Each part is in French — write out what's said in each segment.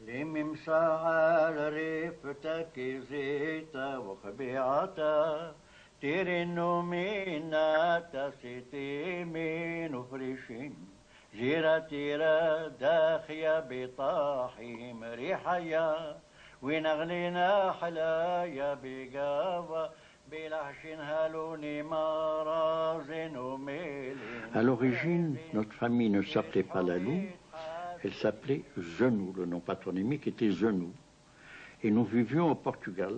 لممساع ريفتك زيتا وخبيعتا تيرينو مينا تاسيتي مينو فريشين جيرا تيرا داخيا بطاحيم ريحيا ونغلينا حلايا بقاوة بلحشين هالوني مرازن وميلين. À l'origine, notre famille ne s'appelait pas Lalou, elle s'appelait Genoux, le nom patronymique était Genoux. Et nous vivions au Portugal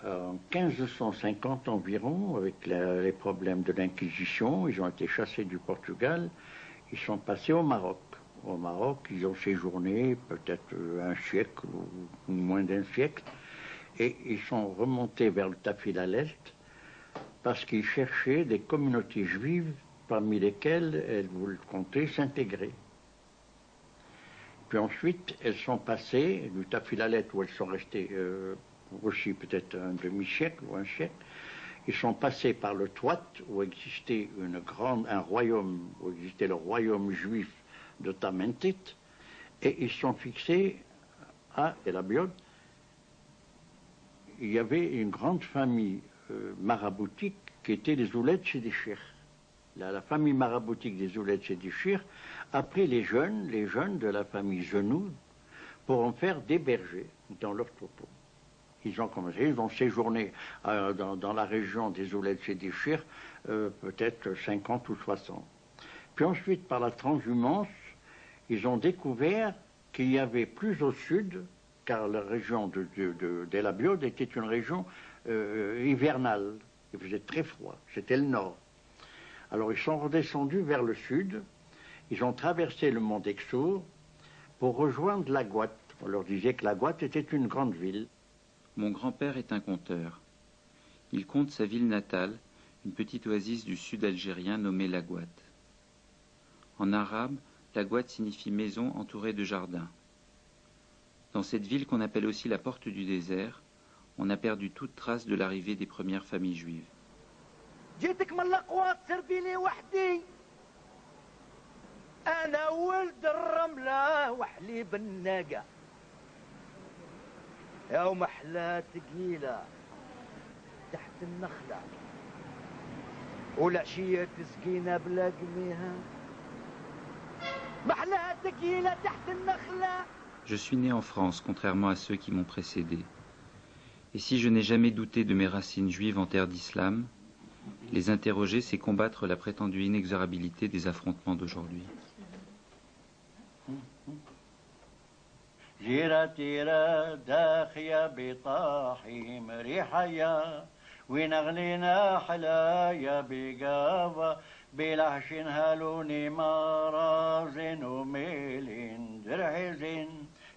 en 1550 environ, avec les problèmes de l'Inquisition. Ils ont été chassés du Portugal, ils sont passés au Maroc. Au Maroc, ils ont séjourné peut-être un siècle ou moins d'un siècle, et ils sont remontés vers le Tafil à l'Est parce qu'ils cherchaient des communautés juives parmi lesquelles elles voulaient compter s'intégrer. Puis ensuite, elles sont passées du Tafilalet, où elles sont restées aussi peut-être un demi-siècle ou un siècle. Ils sont passés par le Touat, où existait un royaume, où existait le royaume juif de Tamentit, et ils sont fixés à El Abiod. Il y avait une grande famille maraboutique qui était les Ouled Sédichir. La famille maraboutique des Ouled Sédichir a pris les jeunes de la famille Genoux pour en faire des bergers dans leur troupeau. Ils ont commencé, ils ont séjourné dans la région des Ouled Sédichir peut-être 50 ou 60. Puis ensuite, par la transhumance, ils ont découvert qu'il y avait plus au sud, car la région d'El Abiod était une région hivernale. Il faisait très froid, c'était le nord. Alors ils sont redescendus vers le sud, ils ont traversé le mont Exour pour rejoindre la Gouate. On leur disait que la Gouate était une grande ville. Mon grand-père est un conteur. Il conte sa ville natale, une petite oasis du sud algérien nommée la Gouate. En arabe, la Gouate signifie maison entourée de jardins. Dans cette ville qu'on appelle aussi la porte du désert, on a perdu toute trace de l'arrivée des premières familles juives. جيتك من الأقوات سربي لي وحدي أنا ولد الرملة وحليب الناقة يا محلى ثقيلة تحت النخلة والعشية تسقينا بلا قميها محلى ثقيلة تحت النخلة. Je suis né en France, contrairement à ceux qui m'ont précédé. Et si je n'ai jamais douté de mes racines juives en terre d'islam, les interroger, c'est combattre la prétendue inexorabilité des affrontements d'aujourd'hui.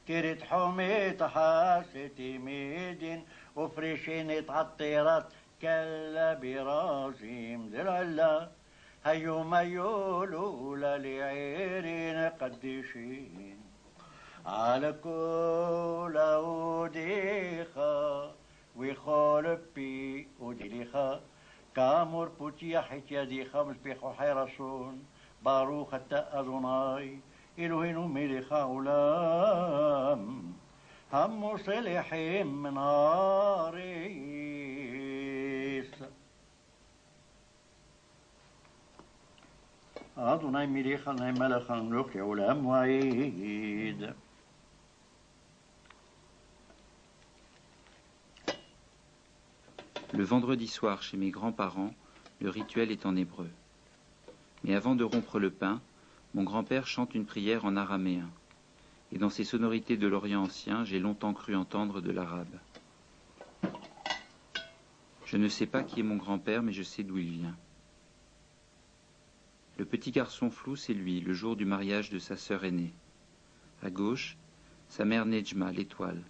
تريد حومي تحاستي ميدين وفريشين تعطيرات كلا برازيم درعلا هيو ميولولا لعيرين قديشين على كل وديخا ويخول بي وديخا كامور بوتيا حيتيا ديخا مسبيخو حيرسون باروخ التأذناي إلهين ملك غلام هم صلحين من عريس أدوناي ملك ملك ملك غلام وعيد. Le vendredi soir, chez mes grands-parents, le rituel est en hébreu. Mais avant de rompre le pain, mon grand-père chante une prière en araméen, et dans ces sonorités de l'Orient ancien, j'ai longtemps cru entendre de l'arabe. Je ne sais pas qui est mon grand-père, mais je sais d'où il vient. Le petit garçon flou, c'est lui, le jour du mariage de sa sœur aînée. À gauche, sa mère Nejma, l'étoile,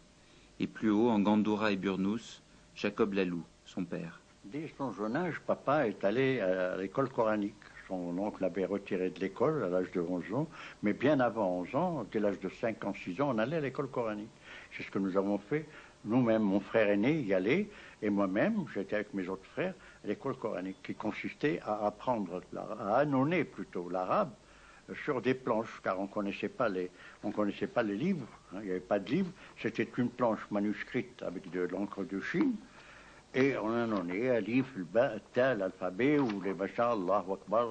et plus haut, en Gandoura et Burnous, Jacob Lalou, son père. Dès son jeune âge, papa est allé à l'école coranique. son oncle l'avait retiré de l'école à l'âge de 11 ans, mais bien avant 11 ans, dès l'âge de 5 ans, 6 ans, on allait à l'école coranique. C'est ce que nous avons fait nous-mêmes. Mon frère aîné y allait, et moi-même, j'étais avec mes autres frères à l'école coranique, qui consistait à apprendre, à annonner plutôt l'arabe sur des planches, car on ne connaissait pas les livres, hein, il n'y avait pas de livre, c'était une planche manuscrite avec de l'encre de Chine, et on annonnait alif, ba, ta, l'alphabet, ou les bachar, Allahu Akbar,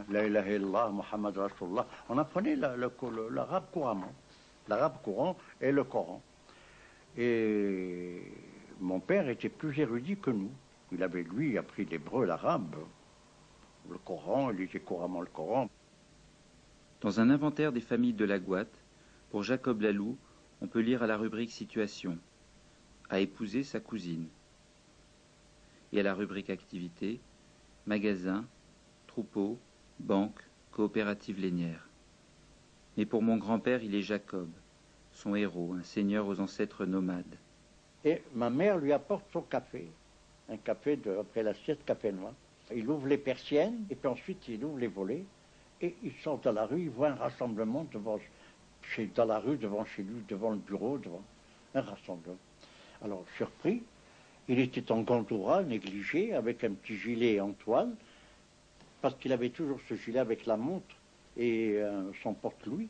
la ilaha illallah, Muhammad Rasulullah. On apprenait l'arabe couramment, l'arabe courant et le Coran. Et mon père était plus érudit que nous. Il avait, lui, appris l'hébreu, l'arabe, le Coran, il lisait couramment le Coran. Dans un inventaire des familles de la Gouatte, pour Jacob Lalou, on peut lire à la rubrique Situation, a épousé sa cousine. Et à la rubrique Activité, magasin, troupeau, banque, coopérative lainière. Mais pour mon grand-père, il est Jacob, son héros, un seigneur aux ancêtres nomades. Et ma mère lui apporte son café, un café après la sieste, café noir. Il ouvre les persiennes, et puis ensuite il ouvre les volets, et il sort dans la rue, il voit un rassemblement dans la rue, devant chez lui, devant le bureau, devant un rassemblement. Alors, surpris, il était en gandoura, négligé, avec un petit gilet en toile, parce qu'il avait toujours ce gilet avec la montre et son porte-louis.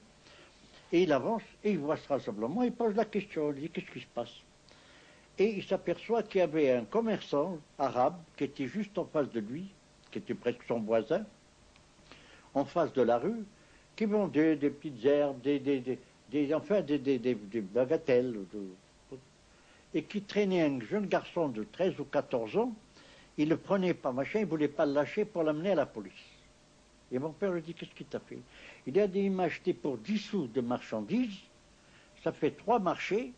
Et il avance, et il voit ce rassemblement, il pose la question, il dit, qu'est-ce qui se passe? Et il s'aperçoit qu'il y avait un commerçant arabe qui était juste en face de lui, qui était presque son voisin, en face de la rue, qui vendait des petites herbes, des bagatelles, et qui traînait un jeune garçon de 13 ou 14 ans. Il le prenait par machin, il ne voulait pas le lâcher pour l'amener à la police. Et mon père lui dit, qu'est-ce qu'il t'a fait? Il m'a acheté pour 10 sous de marchandises, ça fait 3 marchés,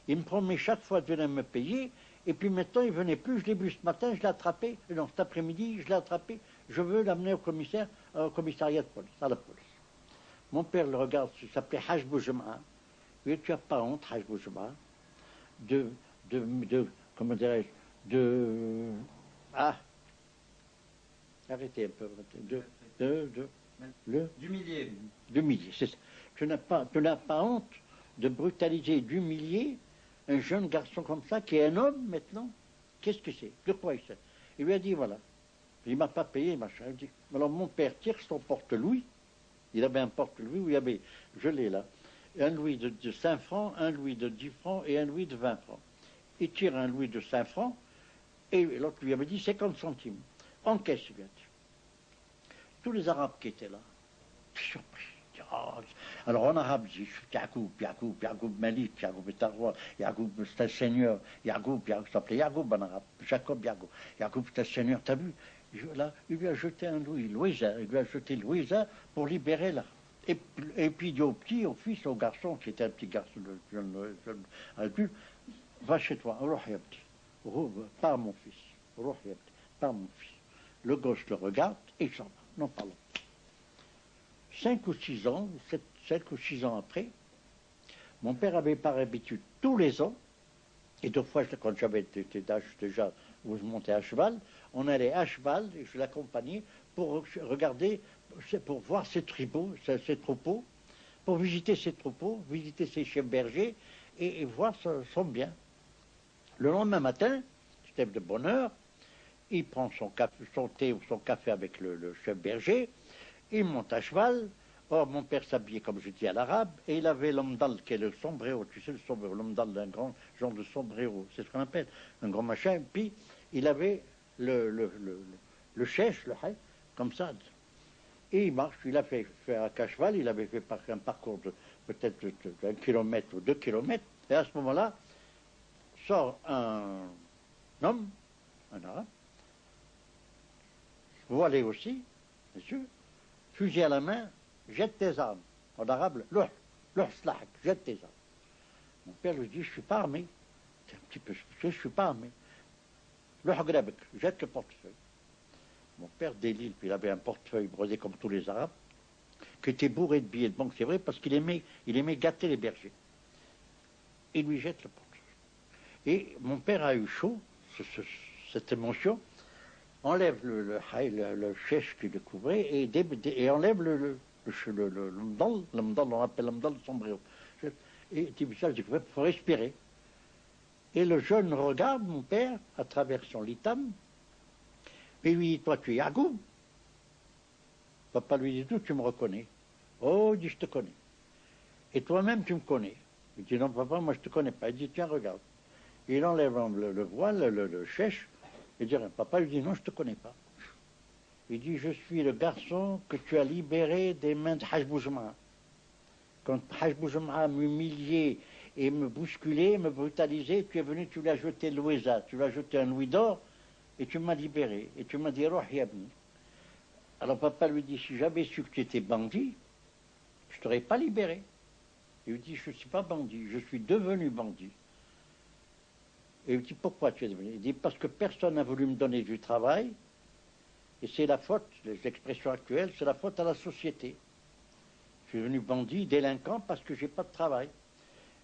il me promet chaque fois de venir me payer, et puis maintenant il ne venait plus, je l'ai vu ce matin, je l'ai attrapé, non, cet après-midi, je l'ai attrapé, je veux l'amener au commissariat de police, à la police. Mon père le regarde, il s'appelait Haj Boujema. Oui, tu n'as pas honte, Haj Boujema, comment dirais-je, arrêtez un peu, d'humilier, c'est ça. Tu n'as pas honte de brutaliser, d'humilier un jeune garçon comme ça, qui est un homme maintenant. Qu'est-ce que c'est? De quoi il sait? Il lui a dit, voilà, il ne m'a pas payé, machin. Il dit, alors mon père tire son porte-louis, il avait un porte-louis où il y avait, je l'ai là, un louis de 5 francs, un louis de 10 francs et un louis de 20 francs. Il tire un louis de 5 francs, et l'autre lui avait dit 50 centimes. En caisse, il lui a dit. Tous les Arabes qui étaient là, surpris. Alors en arabe, il dit Yacoub Malik, Yacoub est un roi, Yacoub c'est un seigneur, Yacoub s'appelait Yacoub en arabe, Jacob Yacoub c'est un seigneur, t'as vu? Là, il lui a jeté un Louisa, il lui a jeté Louisa pour libérer là. Et puis il dit au fils, au garçon, qui était un petit garçon, jeune adulte, va chez toi, pars mon fils, pars mon fils. Le gosse le regarde et il s'en va, non parlons. 5 ou 6 ans, 5 ou 6 ans après, mon père avait par habitude tous les ans, et deux fois quand j'avais été d'âge déjà où je montais à cheval, on allait à cheval et je l'accompagnais pour regarder, pour voir ses troupeaux, pour visiter ses troupeaux, visiter ses chefs bergers et voir son bien. Le lendemain matin, c'était de bonne heure, il prend son thé ou son café avec le chef berger, il monte à cheval. Or, mon père s'habillait, comme je dis, à l'arabe, et il avait l'omdal, qui est le sombrero, tu sais, le sombrero, l'omdal d'un grand genre de sombrero, c'est ce qu'on appelle, un grand machin, puis il avait le chèche, le haï, comme ça. Et il marche, il a fait à cheval, il avait fait un parcours de peut-être d'1 kilomètre ou 2 kilomètres, et à ce moment-là, sort un homme, un arabe, voilé aussi, bien sûr, fusil à la main, jette tes armes. En arabe, jette tes armes. Mon père lui dit, je ne suis pas armé. C'est un petit peu spécial, je ne suis pas armé. Jette le portefeuille. Mon père délit, puis il avait un portefeuille brodé comme tous les Arabes, qui était bourré de billets de banque, c'est vrai, parce qu'il aimait gâter les bergers. Il lui jette le portefeuille. Et mon père a eu chaud, cette émotion. enlève le chèche qu'il couvrait et enlève le mdal, on appelle le mdal, le sombrero. Et dit, ça, il faut respirer. Et le jeune regarde mon père à travers son litam et lui dit, toi tu es Yagoub. Papa lui dit, d'où tu me reconnais? Oh, il dit, je te connais. Et toi-même tu me connais? Il dit, non papa, moi je te connais pas. Il dit, tiens, regarde. Il enlève le voile, le chèche, et dit, papa lui dit, non, je te connais pas. Il dit, je suis le garçon que tu as libéré des mains de Haj Boujma. Quand Haj Boujma m'humiliait et me bousculait, me brutalisait, tu es venu, tu lui as jeté l'ouéza, tu lui as jeté un louis d'or, et tu m'as libéré. Et tu m'as dit, Roh Yabni. Alors papa lui dit, si j'avais su que tu étais bandit, je ne t'aurais pas libéré. Il lui dit, je ne suis pas bandit, je suis devenu bandit. Et il lui dit, pourquoi tu es devenu? Il dit, parce que personne n'a voulu me donner du travail, et c'est la faute, les expressions actuelles, c'est la faute à la société. Je suis devenu bandit, délinquant, parce que je n'ai pas de travail.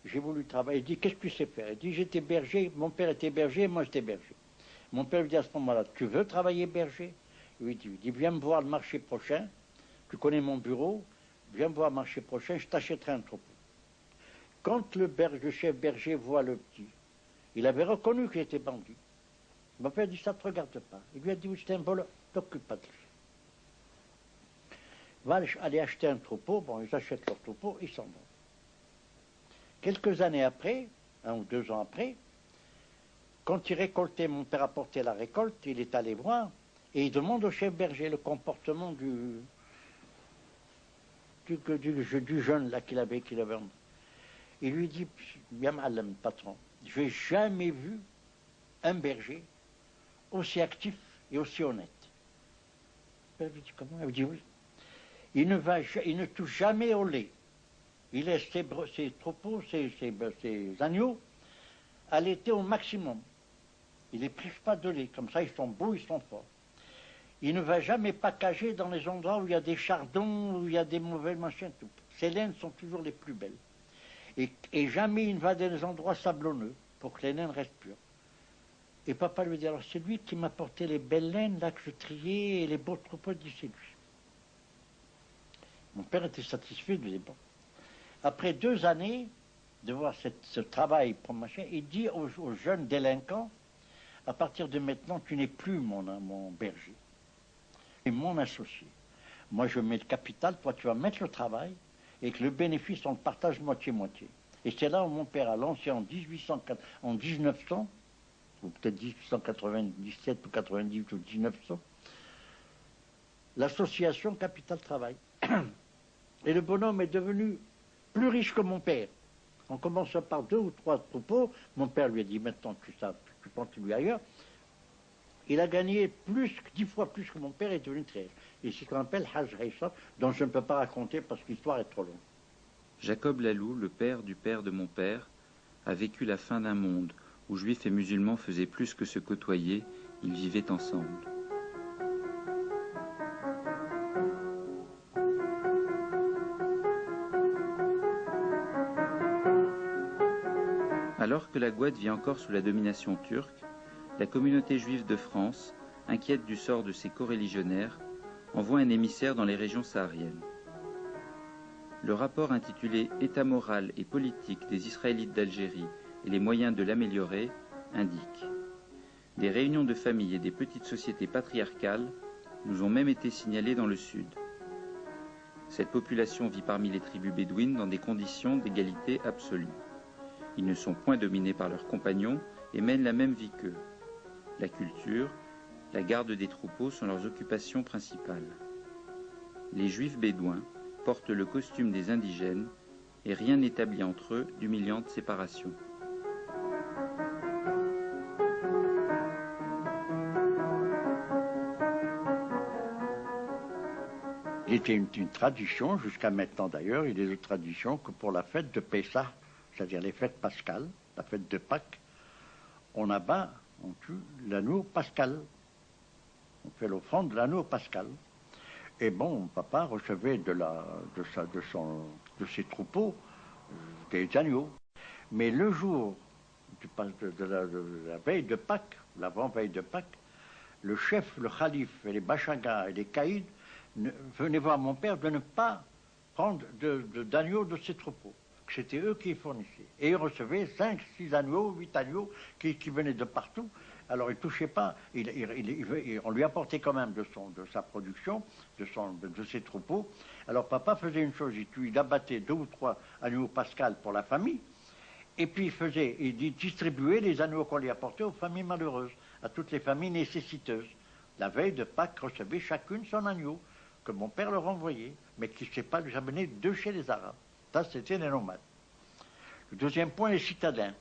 J'ai voulu travailler. Il dit, qu'est-ce que tu sais faire? Il dit, j'étais berger, mon père était berger, et moi j'étais berger. Mon père lui dit à ce moment-là, tu veux travailler berger? Il dit, viens me voir le marché prochain, tu connais mon bureau, viens me voir le marché prochain, je t'achèterai un troupeau. Quand le chef berger voit le petit, il avait reconnu qu'il était bandit. Mon père dit, ça ne te regarde pas. Il lui a dit, oui, c'est un voleur, t'occupe pas de lui. Va aller acheter un troupeau, bon, ils achètent leur troupeau, ils s'en vont. Quelques années après, 1 ou 2 ans après, quand il récoltait, mon père apportait la récolte, il est allé voir, et il demande au chef berger le comportement du jeune là qu'il avait. Il lui dit, bien malem, patron, je n'ai jamais vu un berger aussi actif et aussi honnête. Il lui dit, comment? Il dit, oui. Il ne touche jamais au lait. Il laisse ses troupeaux, ses agneaux, allaiter au maximum. Il ne les prive pas de lait. Comme ça, ils sont beaux, ils sont forts. Il ne va jamais packager dans les endroits où il y a des chardons, où il y a des mauvais machins. Tout. Ses laines sont toujours les plus belles. Et jamais il ne va dans des endroits sablonneux pour que les laines restent pures. Et papa lui dit, alors c'est lui qui m'a porté les belles laines là que je triais et les beaux troupeaux, il dit, c'est lui. Mon père était satisfait, il disait, bon. Après 2 années de voir ce travail pour machin, il dit aux jeunes délinquants, à partir de maintenant, tu n'es plus mon berger, tu es mon associé. Moi, je mets le capital, toi, tu vas mettre le travail, et que le bénéfice, on le partage moitié-moitié. Et c'est là où mon père a lancé en 1900, ou peut-être 1897 ou 98 ou 1900, l'association Capital Travail. Et le bonhomme est devenu plus riche que mon père. En commençant par 2 ou 3 troupeaux, mon père lui a dit, maintenant tu continues ailleurs. Il a gagné 10 fois plus que mon père, est devenu très riche. Et c'est ce qu'on appelle Haj Haïssa, dont je ne peux pas raconter parce que l'histoire est trop longue. Jacob Lalou, le père de mon père, a vécu la fin d'un monde où juifs et musulmans faisaient plus que se côtoyer, ils vivaient ensemble. Alors que la Gouette vit encore sous la domination turque, la communauté juive de France, inquiète du sort de ses coreligionnaires, envoie un émissaire dans les régions sahariennes. Le rapport intitulé « État moral et politique des Israélites d'Algérie et les moyens de l'améliorer » indique « Des réunions de familles et des petites sociétés patriarcales nous ont même été signalées dans le sud. Cette population vit parmi les tribus bédouines dans des conditions d'égalité absolue. Ils ne sont point dominés par leurs compagnons et mènent la même vie qu'eux. La culture, la garde des troupeaux sont leurs occupations principales. Les juifs bédouins portent le costume des indigènes et rien n'établit entre eux d'humiliante séparation. » Il était une tradition, jusqu'à maintenant d'ailleurs, il est de tradition que pour la fête de Pessah, c'est-à-dire les fêtes pascales, la fête de Pâques, on abat, on tue l'agneau pascal. On fait l'offrande de l'agneau pascal. Et bon, papa recevait de ses troupeaux des agneaux. Mais le jour de la veille de Pâques, l'avant-veille de Pâques, le chef, le calife, et les bachagas et les caïds venaient voir mon père de ne pas prendre d'agneaux de ces troupeaux. C'était eux qui fournissaient. Et ils recevaient 5, 6 agneaux, 8 agneaux qui venaient de partout. Alors il ne touchait pas, on lui apportait quand même de sa production, de ses troupeaux. Alors papa faisait une chose, il abattait 2 ou 3 agneaux pascal pour la famille, et puis il distribuait les agneaux qu'on lui apportait aux familles malheureuses, à toutes les familles nécessiteuses. La veille de Pâques recevait chacune son agneau, que mon père leur envoyait, mais qui ne s'est pas amené de chez les Arabes. Ça, c'était les nomades. Le deuxième point, les citadins.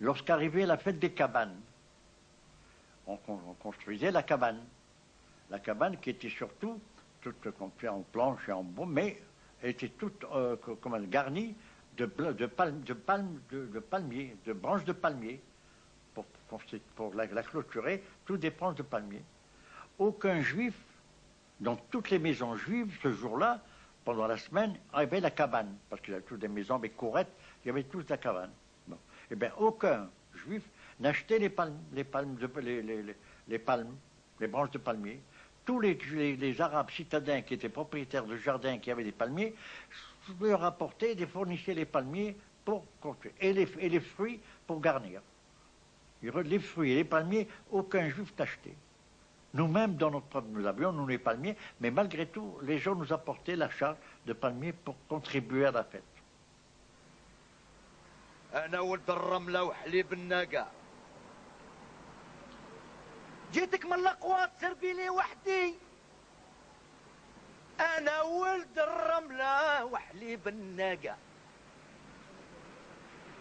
Lorsqu'arrivait la fête des cabanes, on construisait la cabane. La cabane qui était surtout toute fait en planche et en bois, mais elle était toute garnie de palmiers, de branches de palmiers. Pour la clôturer, toutes des branches de palmiers. Aucun juif, dans toutes les maisons juives, ce jour-là, pendant la semaine, avait la cabane, parce qu'il y avait toutes des maisons avec courettes, il y avait tous la cabane. Bon. Eh bien, aucun juif n'achetait les palmes, les branches de palmiers. Tous les Arabes citadins qui étaient propriétaires de jardins qui avaient des palmiers, leur apportaient, fournissaient les palmiers pour construire, et les fruits pour garnir. Les fruits et les palmiers, aucun juif n'achetait. Nous-mêmes, nous avions, nous, les palmiers, mais malgré tout, les gens nous apportaient la charge de palmiers pour contribuer à la fête. أنا ولد الرملة وحليب الناقة. جيتك من الأقوات سربي لي وحدي. أنا ولد الرملة وحليب الناقة.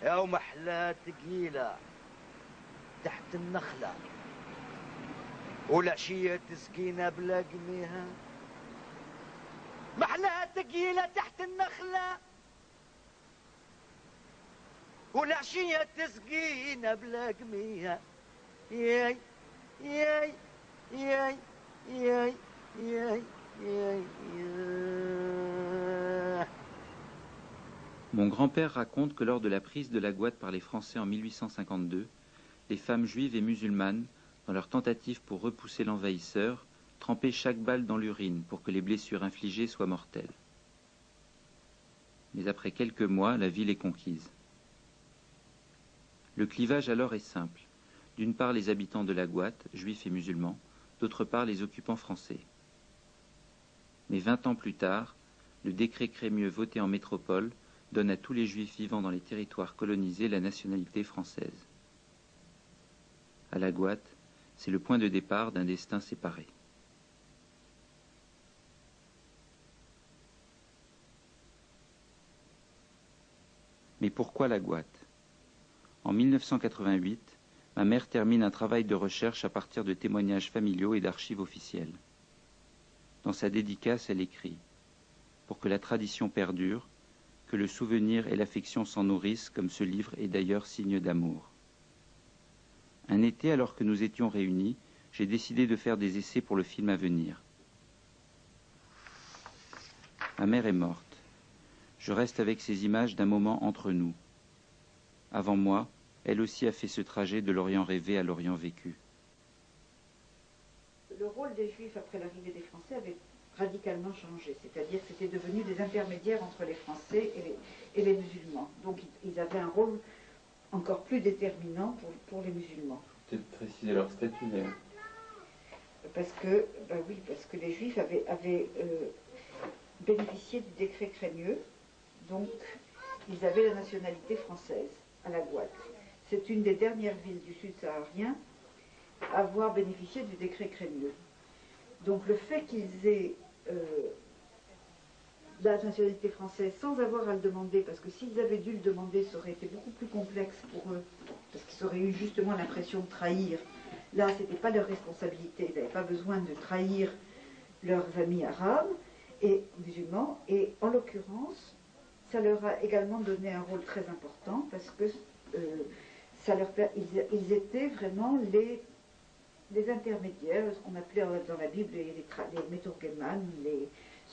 يا ومحلى ثقيلة تحت النخلة. والعشية تسقينا بلا قميها. محلاها ثقيلة تحت النخلة. والعشية تسقينا بلا قميها. ياي ياي ياي ياي ياي ياي. Mon grand-père raconte que lors de la prise de la Gouate par les Français en 1852, les femmes juives et musulmanes, dans leur tentative pour repousser l'envahisseur, trempaient chaque balle dans l'urine pour que les blessures infligées soient mortelles. Mais après quelques mois, la ville est conquise. Le clivage alors est simple. D'une part les habitants de la Gouate, juifs et musulmans, d'autre part les occupants français. Mais 20 ans plus tard, le décret Crémieux voté en métropole donne à tous les juifs vivant dans les territoires colonisés la nationalité française. À la Gouate, c'est le point de départ d'un destin séparé. Mais pourquoi la Gouate? En 1988, ma mère termine un travail de recherche à partir de témoignages familiaux et d'archives officielles. Dans sa dédicace, elle écrit « Pour que la tradition perdure, que le souvenir et l'affection s'en nourrissent, comme ce livre est d'ailleurs signe d'amour. » Un été, alors que nous étions réunis, j'ai décidé de faire des essais pour le film à venir. Ma mère est morte. Je reste avec ces images d'un moment entre nous. Avant moi, elle aussi a fait ce trajet de l'Orient rêvé à l'Orient vécu. Le rôle des Juifs après l'arrivée des Français avait radicalement changé, c'est-à-dire que c'était devenu des intermédiaires entre les Français et les musulmans. Donc ils avaient un rôle encore plus déterminant pour les musulmans. Peut-être préciser leur statut d'ailleurs. Parce que les Juifs avaient bénéficié du décret Crémieux, donc ils avaient la nationalité française à la Gouate. C'est une des dernières villes du sud saharien à avoir bénéficié du décret Crémieux. Donc le fait qu'ils aient la nationalité française sans avoir à le demander, parce que s'ils avaient dû le demander, ça aurait été beaucoup plus complexe pour eux, parce qu'ils auraient eu justement l'impression de trahir. Là, ce n'était pas leur responsabilité, ils n'avaient pas besoin de trahir leurs amis arabes et musulmans, et en l'occurrence, ça leur a également donné un rôle très important, parce que ils étaient vraiment les intermédiaires, ce qu'on appelait dans la Bible les métorgueman,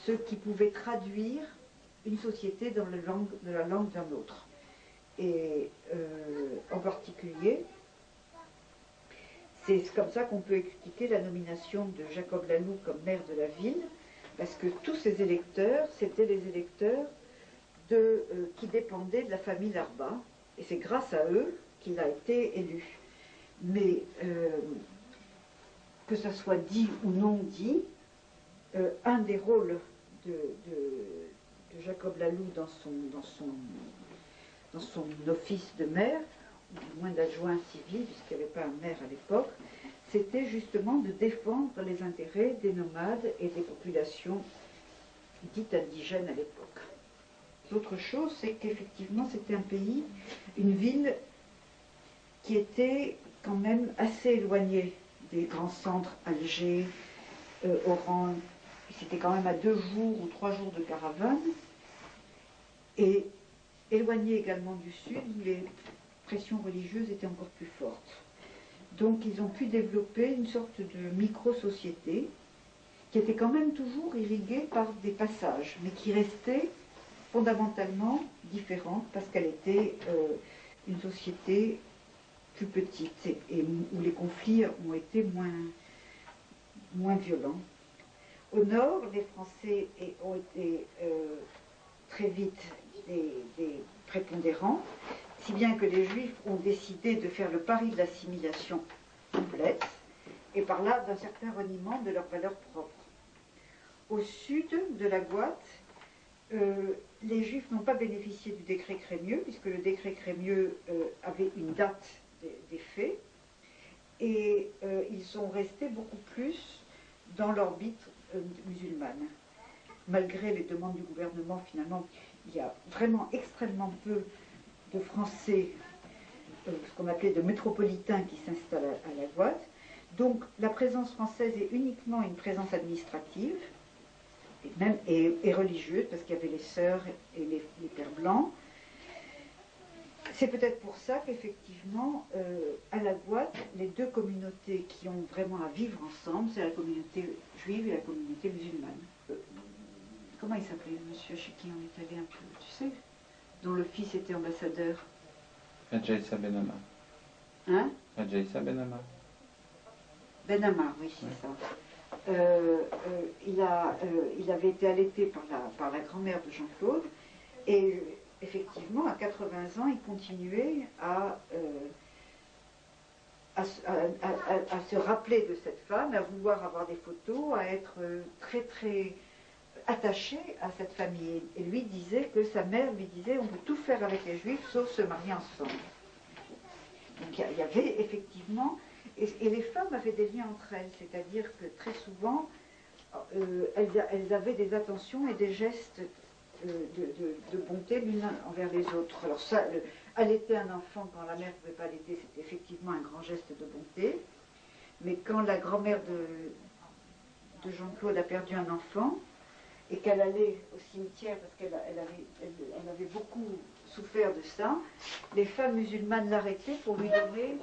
ceux qui pouvaient traduire une société dans la langue d'un autre. Et en particulier, C'est comme ça qu'on peut expliquer la nomination de Jacob Laloux comme maire de la ville, parce que tous ces électeurs, c'était les électeurs qui dépendaient de la famille Larba, et c'est grâce à eux qu'il a été élu. Mais que ça soit dit ou non dit, un des rôles de Jacob Laloux dans son office de maire, ou du moins d'adjoint civil, puisqu'il n'y avait pas un maire à l'époque, c'était justement de défendre les intérêts des nomades et des populations dites indigènes à l'époque. L'autre chose, c'est qu'effectivement, c'était un pays, une ville qui était quand même assez éloignée des grands centres, Alger, Oran. C'était quand même à 2 jours ou 3 jours de caravane, et éloigné également du sud, où les pressions religieuses étaient encore plus fortes. Donc ils ont pu développer une sorte de micro-société qui était quand même toujours irriguée par des passages, mais qui restait fondamentalement différente parce qu'elle était une société plus petite et où les conflits ont été moins violents. Au nord, les Français ont été très vite des prépondérants, si bien que les Juifs ont décidé de faire le pari de l'assimilation complète, et par là d'un certain reniement de leurs valeurs propres. Au sud de la Gouatte, les Juifs n'ont pas bénéficié du décret Crémieux, puisque le décret Crémieux avait une date des faits, et ils sont restés beaucoup plus dans l'orbite musulmane. Malgré les demandes du gouvernement, finalement, il y a vraiment extrêmement peu de Français, ce qu'on appelait de métropolitains, qui s'installent à la Gouatte. Donc la présence française est uniquement une présence administrative et religieuse, parce qu'il y avait les sœurs et les pères blancs. C'est peut-être pour ça qu'effectivement, à la Gouatte, les deux communautés qui ont vraiment à vivre ensemble, c'est la communauté juive et la communauté musulmane. Comment il s'appelait, monsieur, chez qui on est allé un peu, tu sais, dont le fils était ambassadeur? Adjaïssa Ben Ammar. Hein? Adjaïssa Ben Ammar. Ben Ammar, oui, c'est ça. Il avait été allaité par la grand-mère de Jean-Claude, et effectivement, à 80 ans, il continuait à se rappeler de cette femme, à vouloir avoir des photos, à être très très attaché à cette famille. Et lui disait que sa mère lui disait: on peut tout faire avec les Juifs sauf se marier ensemble. Donc il y avait effectivement, et les femmes avaient des liens entre elles, c'est-à-dire que très souvent elles avaient des attentions et des gestes de bonté l'une envers les autres. Alors ça, allaiter un enfant quand la mère ne pouvait pas allaiter, c'était effectivement un grand geste de bonté, mais quand la grand-mère de Jean-Claude a perdu un enfant, et qu'elle allait au cimetière parce qu'elle avait beaucoup souffert de ça, les femmes musulmanes l'arrêtaient pour lui donner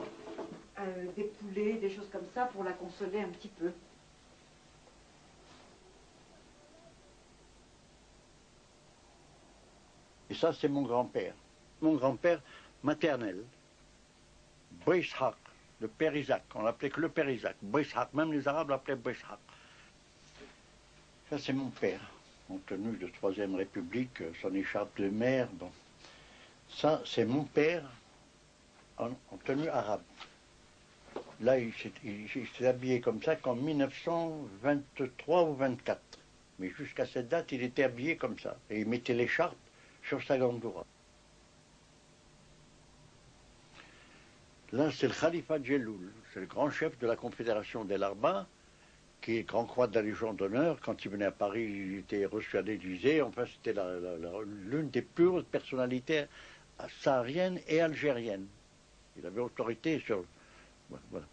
des poulets, des choses comme ça, pour la consoler un petit peu. Et ça, c'est mon grand-père maternel, Boishak, le père Isaac. On l'appelait que le père Isaac, Boishak, même les Arabes l'appelaient Boishak. Ça, c'est mon père, en tenue de Troisième République, son écharpe de mer. Bon. Ça, c'est mon père en tenue arabe. Là, il s'est habillé comme ça qu'en 1923 ou 24. Mais jusqu'à cette date, il était habillé comme ça. Et il mettait l'écharpe sur sa gandoura. Là, c'est le Khalifa Djelloul. C'est le grand chef de la Confédération des Larba, qui est grand croix de la Légion d'honneur. Quand il venait à Paris, il était reçu à l'Élysée. Enfin, c'était l'une des plus hautes personnalités sahariennes et algériennes. Il avait autorité sur... Voilà.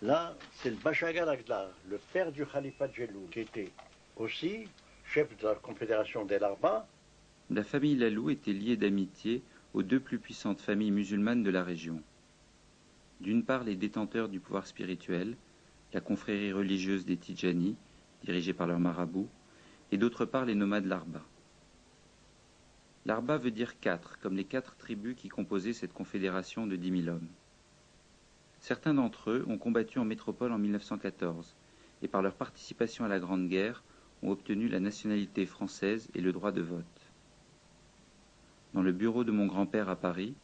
Là, c'est le Bachagal Agdar, le père du Khalifa Djelloul, qui était aussi chef de la Confédération des Larba. La famille Laloux était liée d'amitié aux deux plus puissantes familles musulmanes de la région. D'une part, les détenteurs du pouvoir spirituel, la confrérie religieuse des Tidjani, dirigée par leur marabout, et d'autre part les nomades Larba. L'Arba veut dire 4, comme les 4 tribus qui composaient cette confédération de 10 000 hommes. Certains d'entre eux ont combattu en métropole en 1914 et par leur participation à la Grande Guerre ont obtenu la nationalité française et le droit de vote. Dans le bureau de mon grand-père à Paris,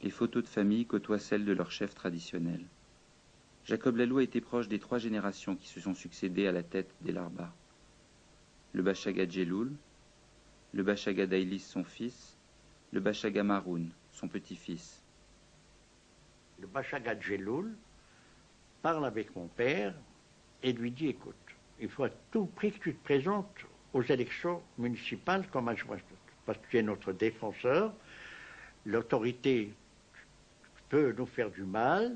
les photos de famille côtoient celles de leur chef traditionnel. Jacob Lalou a été proche des 3 générations qui se sont succédées à la tête des Larba. Le Bachaga Djeloul, le Bachaga Daïlis son fils, le Bachaga Maroun son petit-fils. Le Bachaga Djeloul parle avec mon père et lui dit, écoute, il faut à tout prix que tu te présentes aux élections municipales comme adjoint, parce que tu es notre défenseur, l'autorité peut nous faire du mal,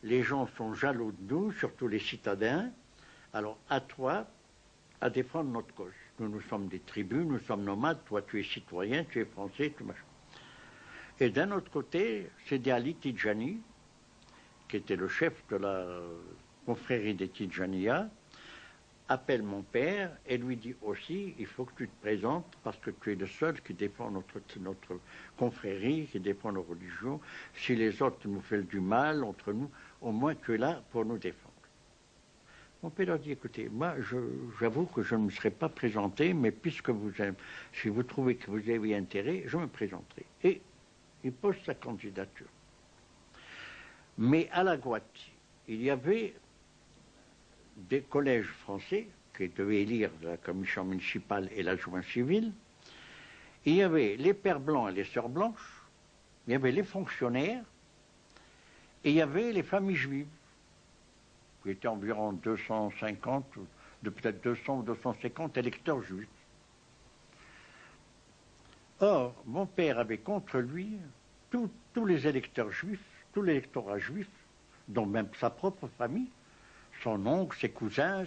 les gens sont jaloux de nous, surtout les citadins, alors à toi à défendre notre cause. Nous sommes des tribus, nous sommes nomades, toi tu es citoyen, tu es français, tout machin. Et d'un autre côté, Sidi Ali Tidjani, qui était le chef de la confrérie des Tidjaniya, appelle mon père et lui dit aussi, il faut que tu te présentes parce que tu es le seul qui défend notre confrérie, qui défend nos religions. Si les autres nous font du mal entre nous, au moins tu es là pour nous défendre. Mon père leur dit, écoutez, moi j'avoue que je ne me serais pas présenté, mais puisque si vous trouvez que vous avez intérêt, je me présenterai. Et il pose sa candidature. Mais à la Gouatte, il y avait des collèges français qui devaient élire la commission municipale et l'adjoint civil. Il y avait les pères blancs et les sœurs blanches, il y avait les fonctionnaires, et il y avait les familles juives, qui étaient environ 250, peut-être 200 ou 250 électeurs juifs. Or, mon père avait contre lui tous les électeurs juifs, tout l'électorat juif, dont même sa propre famille, son oncle, ses cousins,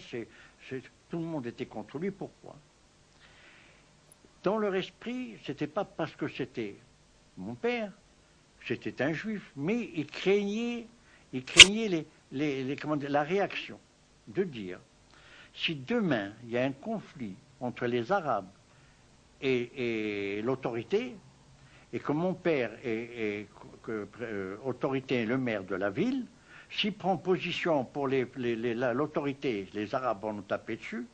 tout le monde était contre lui. Pourquoi? Dans leur esprit, c'était pas parce que c'était mon père, c'était un juif, mais ils craignaient la réaction de dire, si demain il y a un conflit entre les Arabes et l'autorité, et que mon père est autorité et le maire de la ville, s'il prend position pour l'autorité, les Arabes vont nous taper dessus.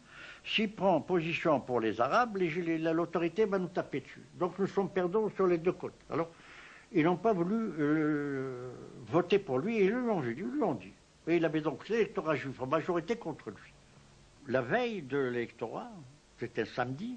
S'il prend position pour les Arabes, l'autorité va nous taper dessus. Donc nous sommes perdants sur les deux côtés. Alors, ils n'ont pas voulu voter pour lui, et ils lui ont dit. Et il avait donc l'électorat juif en majorité contre lui. La veille de l'électorat, c'était samedi,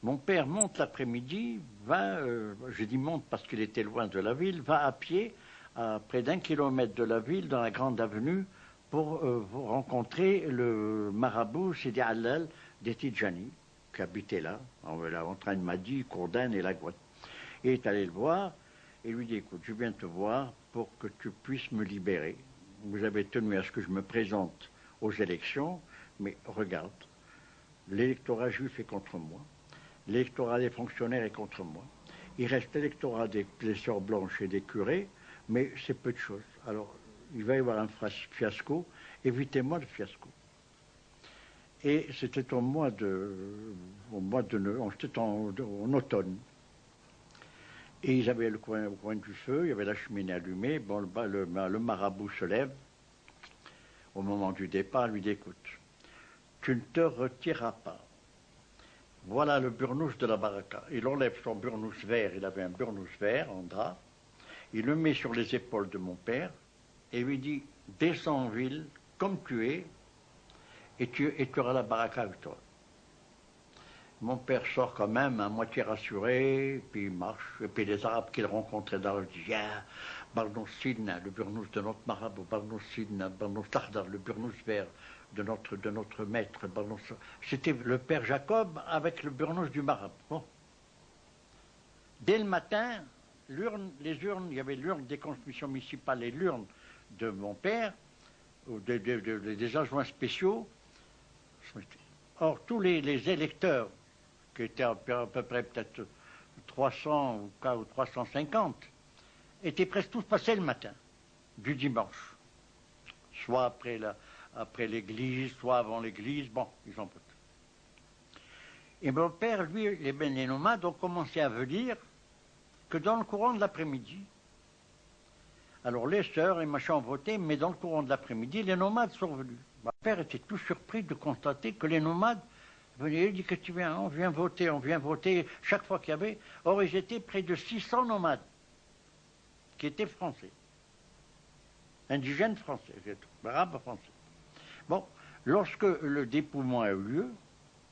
mon père monte l'après-midi, je dis monte parce qu'il était loin de la ville, va à pied à près d'1 kilomètre de la ville, dans la grande avenue, pour rencontrer le marabout Sidi Allal des Tidjani, qui habitait là, en train de Madi, Courdaine et la Gouatte. Il est allé le voir et lui dit, écoute, je viens te voir pour que tu puisses me libérer. Vous avez tenu à ce que je me présente aux élections, mais regarde, l'électorat juif est contre moi, l'électorat des fonctionnaires est contre moi, il reste l'électorat des sœurs blanches et des curés, mais c'est peu de choses. Alors, il va y avoir un fiasco, évitez-moi le fiasco. Et c'était en automne. Et ils avaient au coin du feu, il y avait la cheminée allumée. Bon, le marabout se lève au moment du départ, lui dit, écoute, tu ne te retireras pas. Voilà le burnous de la baraka. Il enlève son burnous vert, il avait un burnous vert en drap, il le met sur les épaules de mon père et lui dit, descends en ville comme tu es et tu auras la baraka avec toi. Mon père sort quand même à moitié rassuré, puis il marche, et puis les Arabes qu'il rencontrait dans le disent, ah, Barnous Sidna, le burnous de notre marabout, Barnous Sidna, Barnous Tardar, le burnous vert de notre maître, c'était le père Jacob avec le burnous du marabout. Bon. Dès le matin, les urnes, il y avait l'urne des commissions municipales et l'urne de mon père, ou des adjoints spéciaux. Or, tous les électeurs, qui étaient à peu près peut-être 300 ou 350, étaient presque tous passés le matin du dimanche. Soit après l'église, soit avant l'église, bon, ils en peuvent. Et mon père, lui, les nomades ont commencé à venir que dans le courant de l'après-midi. Alors les sœurs et machin ont voté, mais dans le courant de l'après-midi, les nomades sont venus. Mon père était tout surpris de constater que les nomades venaient. Il dit que tu viens, on vient voter chaque fois qu'il y avait. Or, ils étaient près de 600 nomades qui étaient français, indigènes français, arabes français. Bon, lorsque le dépouillement a eu lieu,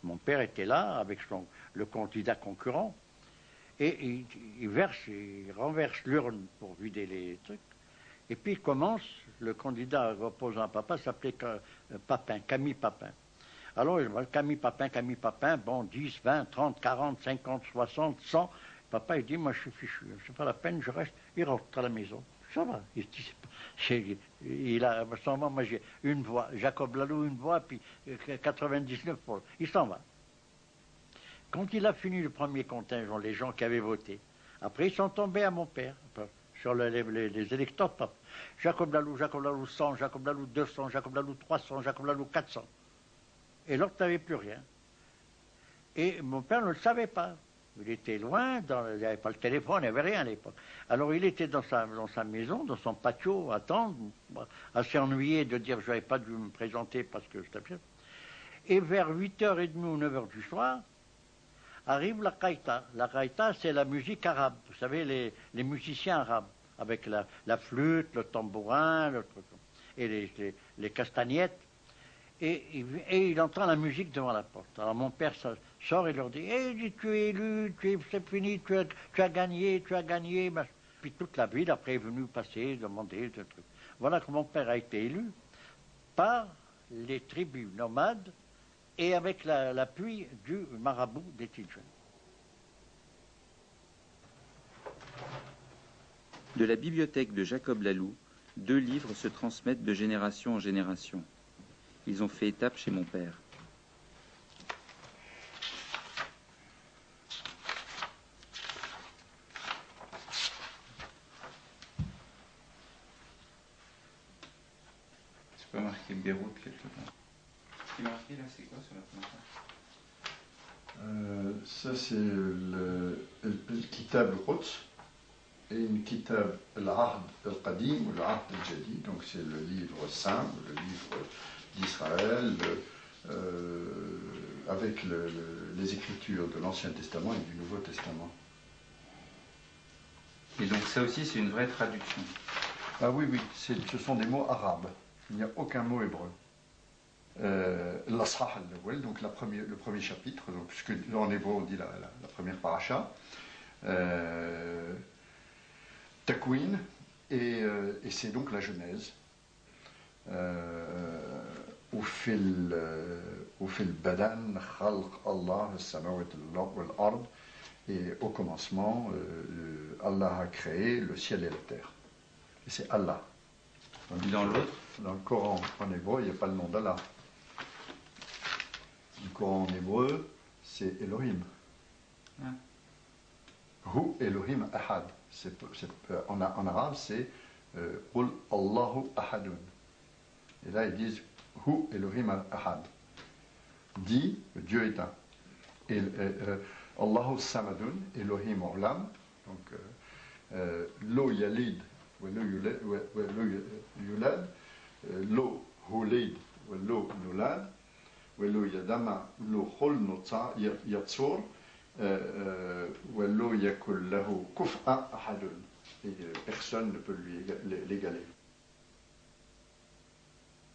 mon père était là avec le candidat concurrent et il renverse l'urne pour vider les trucs. Et puis il commence, le candidat opposant à papa s'appelait Papin, Camille Papin. Alors Camille Papin, bon, 10, 20, 30, 40, 50, 60, 100. Papa il dit, moi je suis fichu, c'est pas la peine, je reste. Il rentre à la maison. Ça va. Il a, moi j'ai une voix, Jacob Lalou une voix, puis 99 pour. Il s'en va. Quand il a fini le premier contingent, les gens qui avaient voté, après ils sont tombés à mon père, sur les électeurs de papa. Jacob Lalou 100, Jacob Lalou 200, Jacob Lalou 300, Jacob Lalou 400. Et l'autre n'avait plus rien. Et mon père ne le savait pas. Il était loin, il n'y avait pas le téléphone, il n'y avait rien à l'époque. Alors il était dans sa maison, dans son patio, à attendre, assez ennuyé de dire que je n'avais pas dû me présenter parce que je tapais. Et vers 8h30 ou 9h du soir, arrive la qaïta. La qaïta, c'est la musique arabe. Vous savez, les musiciens arabes, avec la flûte, le tambourin, et les castagnettes. Et il entend la musique devant la porte. Alors mon père sort et leur dit, hey, tu es élu, c'est fini, tu as gagné. Puis toute la ville après est venue passer, demander des trucs. Voilà que mon père a été élu par les tribus nomades et avec l'appui du marabout des Tidjans. De la bibliothèque de Jacob Lalou, 2 livres se transmettent de génération en génération. Ils ont fait étape chez mon père. C'est pas marqué Beyrouth quelque part. Ce qui est marqué là, c'est quoi sur la planche? Ça c'est le Kitab al-Quds et une Kitab al-Ahd al-Qadim ou al-Ahd al-Jadid, donc c'est le livre saint, le livre d'Israël, avec les écritures de l'Ancien Testament et du Nouveau Testament. Et donc ça aussi c'est une vraie traduction? Ah oui, ce sont des mots arabes, il n'y a aucun mot hébreu. L'Asrah al-Awwal, donc le premier chapitre, donc, puisque en hébreu on dit la première paracha, Takwin, et c'est donc la Genèse. وفي البدن خلق الله السماوات والأرض, et au commencement Allah a créé le ciel et la terre, et c'est Allah. Dans l'autre, dans le Coran en hébreu il n'y a pas le nom d'Allah. Le Coran en hébreu c'est Elohim. Hu Elohim Ahad. En arabe c'est Qul Allahu Ahadun. Et là ils disent Hu Elohim Ahad. Dit Dieu est un. Et Allahu Samadun, Elohim Olam. Donc Lo Yalid, Lo Yulad, Lo Hulid, Lo Nulad, Lo Yadama, Lo Hol Notsa Yatsur, Lo Yakul Lahu Kuf'a Ahadun. Et personne ne peut l'égaler.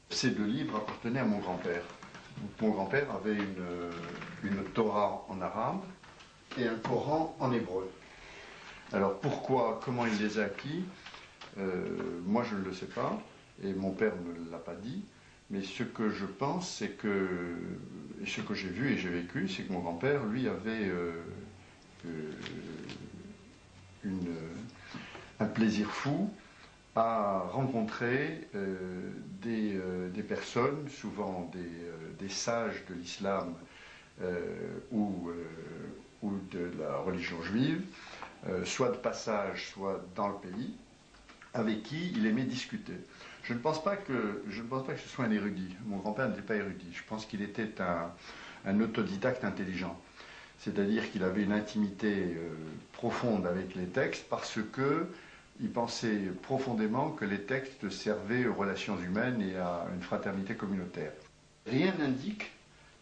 Ces 2 livres appartenaient à mon grand-père. Mon grand-père avait une Torah en arabe et un Coran en hébreu. Alors comment il les a acquis, moi je ne le sais pas, et mon père ne l'a pas dit, mais ce que je pense, c'est que, et ce que j'ai vu et j'ai vécu, c'est que mon grand-père, lui, avait un plaisir fou à rencontrer des personnes, souvent des sages de l'islam ou de la religion juive, soit de passage, soit dans le pays, avec qui il aimait discuter. Je ne pense pas que ce soit un érudit. Mon grand-père n'était pas érudit. Je pense qu'il était un autodidacte intelligent. C'est-à-dire qu'il avait une intimité profonde avec les textes parce qu'il pensait profondément que les textes servaient aux relations humaines et à une fraternité communautaire. Rien n'indique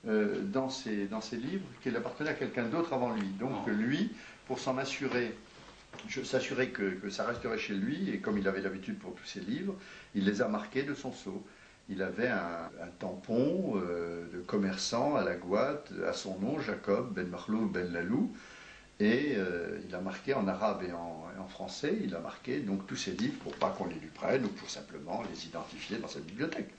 dans ses livres qu'il appartenait à quelqu'un d'autre avant lui. Donc lui, pour s'assurer que ça resterait chez lui, et comme il avait l'habitude pour tous ses livres, il les a marqués de son sceau. Il avait un tampon de commerçant à la Gouatte, à son nom, Jacob Ben Marlou Ben Lalou, et il a marqué en arabe et en français, il a marqué donc tous ses livres pour pas qu'on les lui prenne ou pour simplement les identifier dans sa bibliothèque.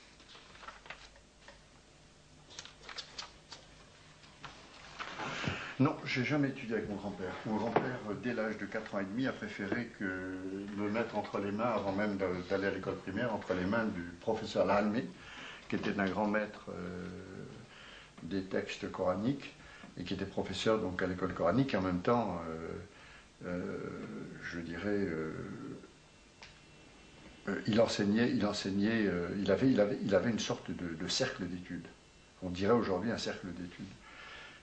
Non, j'ai jamais étudié avec mon grand-père. Mon grand-père, dès l'âge de 4 ans et demi, a préféré me mettre entre les mains, avant même d'aller à l'école primaire, entre les mains du professeur Lalmi, qui était un grand maître des textes coraniques, et qui était professeur donc à l'école coranique, et en même temps, je dirais, il avait une sorte de cercle d'études. On dirait aujourd'hui un cercle d'études.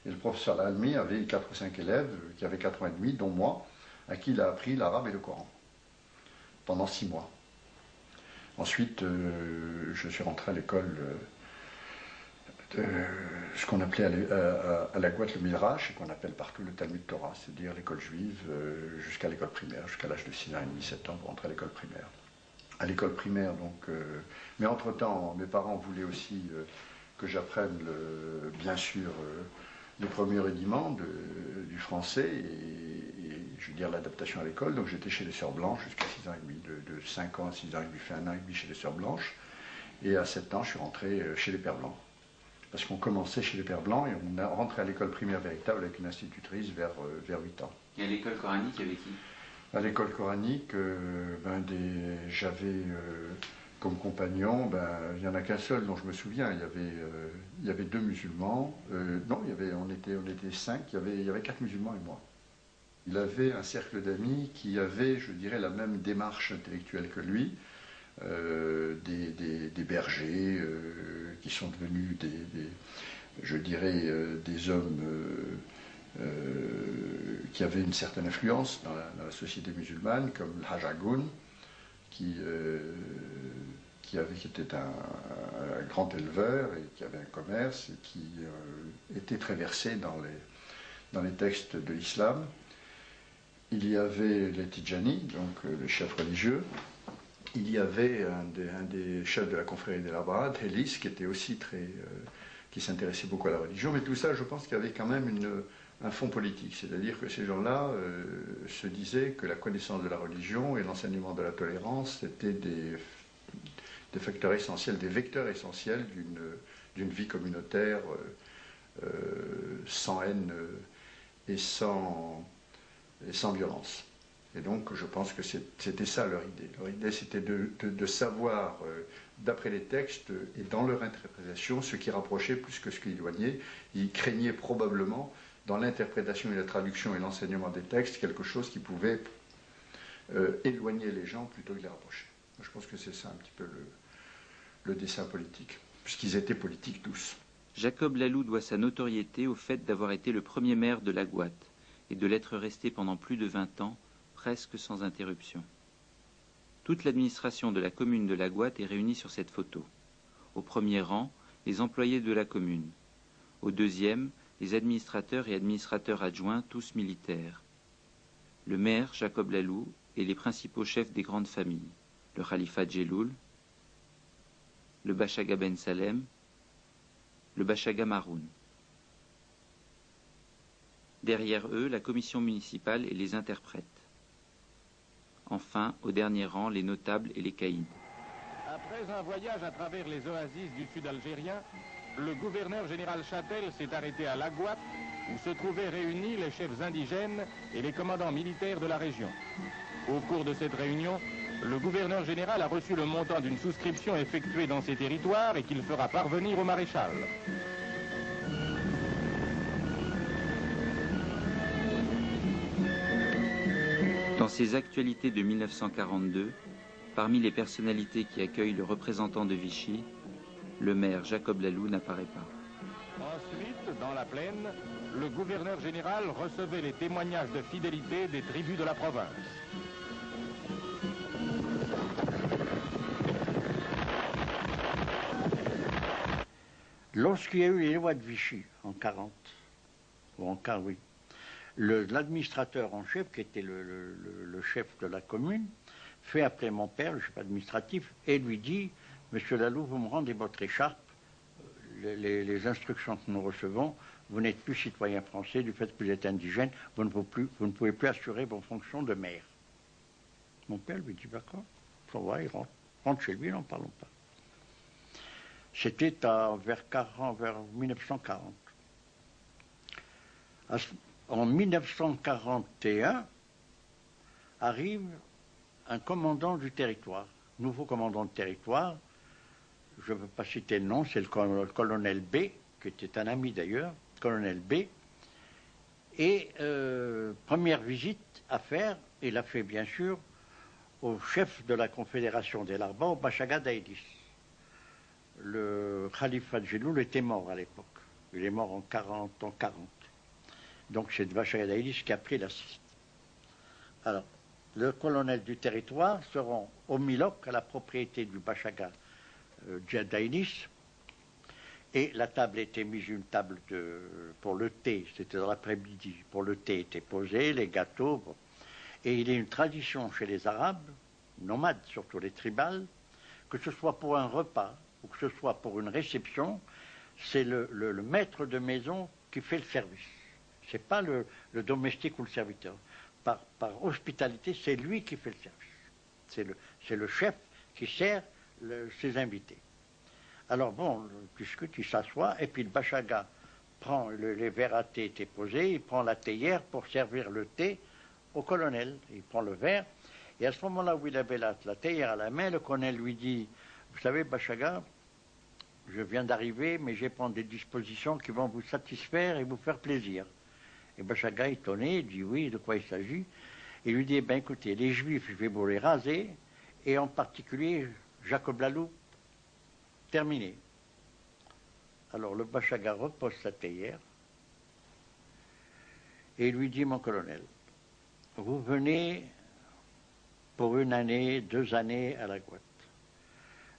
Et le professeur Lalmi avait 4 ou 5 élèves qui avaient 4 ans et demi, dont moi, à qui il a appris l'arabe et le Coran pendant 6 mois. Ensuite, je suis rentré à l'école, ce qu'on appelait à la Gouatte le Midrash, et qu'on appelle partout le Talmud Torah, c'est-à-dire l'école juive, jusqu'à l'école primaire, jusqu'à l'âge de 6 ans et demi, 7 ans, pour rentrer à l'école primaire. À l'école primaire, donc. Mais entre-temps, mes parents voulaient aussi que j'apprenne, bien sûr, les premiers rudiments du français et je veux dire l'adaptation à l'école. Donc j'étais chez les Sœurs Blanches jusqu'à 6 ans et demi, de 5 ans à 6 ans et demi, fait 1 an et demi chez les Sœurs Blanches. Et à 7 ans, je suis rentré chez les Pères Blancs. Parce qu'on commençait chez les Pères Blancs et on est rentré à l'école primaire véritable avec une institutrice vers 8 ans. Et à l'école coranique, il y avait qui? À l'école coranique, j'avais comme compagnon, il n'y en a qu'un seul dont je me souviens. Il y avait 2 musulmans. Non, on était 5. Il y avait 4 musulmans et moi. Il avait un cercle d'amis qui avaient, je dirais, la même démarche intellectuelle que lui. Des bergers qui sont devenus des hommes qui avaient une certaine influence dans la société musulmane, comme l'Haj Agoun, qui était un grand éleveur et qui avait un commerce et qui était très versé dans les textes de l'islam. Il y avait les Tidjani, donc le chef religieux. Il y avait un des chefs de la confrérie des Labrades, Hélis, qui était aussi qui s'intéressait beaucoup à la religion. Mais tout ça, je pense qu'il y avait quand même un fond politique. C'est-à-dire que ces gens-là se disaient que la connaissance de la religion et l'enseignement de la tolérance étaient des facteurs essentiels, des vecteurs essentiels d'une vie communautaire sans haine et sans violence. Et donc je pense que c'était ça leur idée. Leur idée c'était de savoir, d'après les textes et dans leur interprétation, ce qui rapprochait plus que ce qui éloignait. Ils craignaient probablement, dans l'interprétation et la traduction et l'enseignement des textes, quelque chose qui pouvait éloigner les gens plutôt que les rapprocher. Je pense que c'est ça un petit peu le dessin politique, puisqu'ils étaient politiques tous. Jacob Lalou doit sa notoriété au fait d'avoir été le premier maire de la Gouatte et de l'être resté pendant plus de 20 ans, presque sans interruption. Toute l'administration de la commune de la Gouatte est réunie sur cette photo. Au premier rang, les employés de la commune. Au deuxième, les administrateurs et administrateurs adjoints, tous militaires. Le maire, Jacob Lalou, et les principaux chefs des grandes familles. Le Khalifa Djeloul, le Bachaga Ben Salem, le Bachaga Maroun. Derrière eux, la commission municipale et les interprètes. Enfin, au dernier rang, les notables et les caïds. Après un voyage à travers les oasis du sud algérien, le gouverneur général Châtel s'est arrêté à La Gouatte, où se trouvaient réunis les chefs indigènes et les commandants militaires de la région. Au cours de cette réunion, le gouverneur général a reçu le montant d'une souscription effectuée dans ces territoires et qu'il fera parvenir au maréchal. Dans ses actualités de 1942, parmi les personnalités qui accueillent le représentant de Vichy, le maire Jacob Lalou n'apparaît pas. Ensuite, dans la plaine, le gouverneur général recevait les témoignages de fidélité des tribus de la province. Lorsqu'il y a eu les lois de Vichy, en 40, ou en 40, oui, l'administrateur en chef, qui était le chef de la commune, fait appeler mon père, le chef administratif, et lui dit « Monsieur Lalou, vous me rendez votre écharpe, les instructions que nous recevons, vous n'êtes plus citoyen français, du fait que vous êtes indigène, vous ne pouvez plus assurer vos fonctions de maire. » Mon père lui dit « D'accord, ça va, il rentre chez lui, n'en parlons pas. » C'était vers 1940. En 1941, arrive un commandant du territoire, nouveau commandant de territoire, je ne veux pas citer le nom, c'est le colonel B, qui était un ami d'ailleurs, colonel B, et première visite à faire, il a fait bien sûr au chef de la Confédération des Larbas, au Bachaga Daïdis. Le Khalifa Djeloul était mort à l'époque. Il est mort en 40. Donc c'est Bachaga Daïdis qui a pris la suite. Alors, le colonel du territoire se rend au Milok, à la propriété du Bachaga Daïdis, et la table était mise, une table pour le thé, c'était dans l'après-midi, pour le thé était posé, les gâteaux. Bon. Et il y a une tradition chez les Arabes, nomades, surtout les tribales, que ce soit pour un repas, ou que ce soit pour une réception, c'est le maître de maison qui fait le service. Ce n'est pas le domestique ou le serviteur. Par hospitalité, c'est lui qui fait le service. C'est le chef qui sert ses invités. Alors bon, puisque tu s'assois, et puis le Bachaga prend, les verres à thé étaient posés, il prend la théière pour servir le thé au colonel. Il prend le verre, et à ce moment-là où il avait la théière à la main, le colonel lui dit... Vous savez, Bachaga, je viens d'arriver, mais je vais prendre des dispositions qui vont vous satisfaire et vous faire plaisir. Et Bachaga, étonné, dit oui, de quoi il s'agit. Il lui dit, eh bien, écoutez, les Juifs, je vais vous les raser, et en particulier Jacob Lalou, terminé. Alors le Bachaga repose sa théière, et il lui dit, mon colonel, vous venez pour 1 année, 2 années à la Gouette.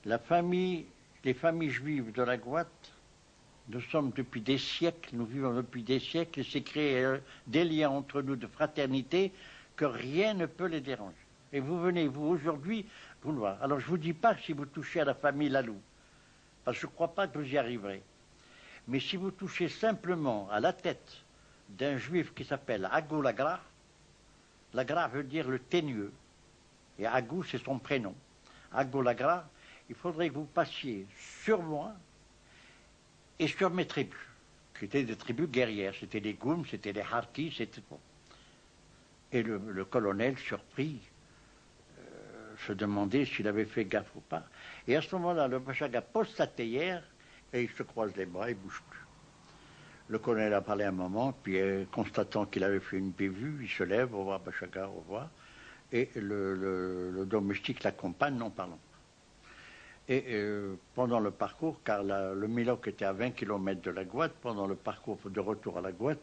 Les familles juives de la Gouette, nous sommes depuis des siècles, nous vivons depuis des siècles, et c'est créé des liens entre nous de fraternité que rien ne peut les déranger. Et vous venez, vous, aujourd'hui, vous le voir. Alors je ne vous dis pas si vous touchez à la famille Lalou, parce que je ne crois pas que vous y arriverez. Mais si vous touchez simplement à la tête d'un juif qui s'appelle Agou Lagra, Lagra veut dire le teigneux, et Agou c'est son prénom, Agou Lagra, il faudrait que vous passiez sur moi et sur mes tribus, qui étaient des tribus guerrières. C'était les Goums, c'était les Harkis, c'était bon. Et le colonel, surpris, se demandait s'il avait fait gaffe ou pas. Et à ce moment-là, le Bachaga pose sa théière et il se croise les bras, il ne bouge plus. Le colonel a parlé un moment, puis constatant qu'il avait fait une bévue, il se lève, au revoir Bachaga, au revoir. Et le domestique l'accompagne, non parlant. Et pendant le parcours, car le Milok était à 20 km de la Gouette, pendant le parcours de retour à la Gouette,